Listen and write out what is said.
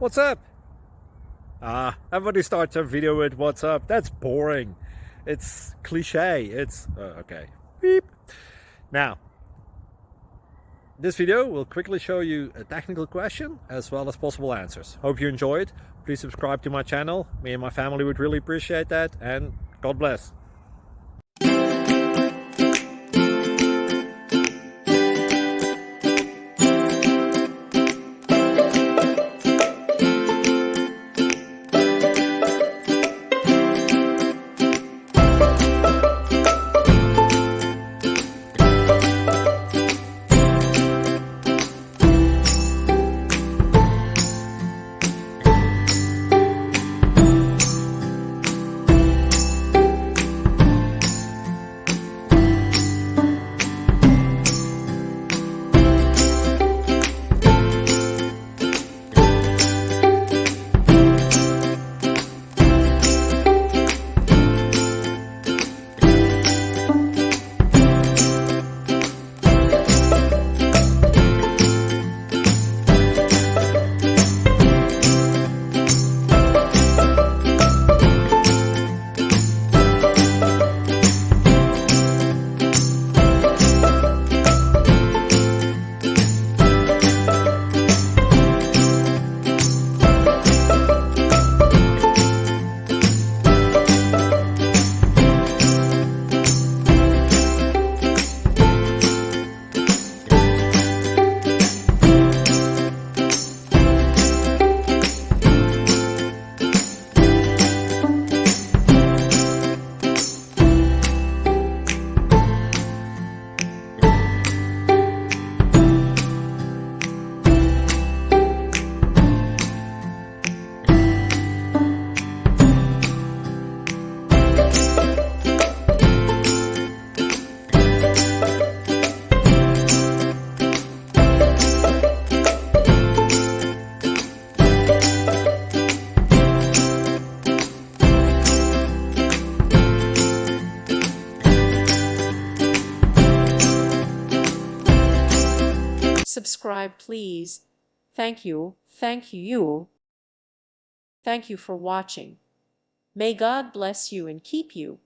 What's up? Everybody starts a video with what's up. That's boring. It's cliche. It's okay. Beep. Now, this video will quickly show you a technical question as well as possible answers. Hope you enjoyed. Please subscribe to my channel. Me and my family would really appreciate that, and God bless. Subscribe, please. Thank you. Thank you. Thank you for watching. May God bless you and keep you.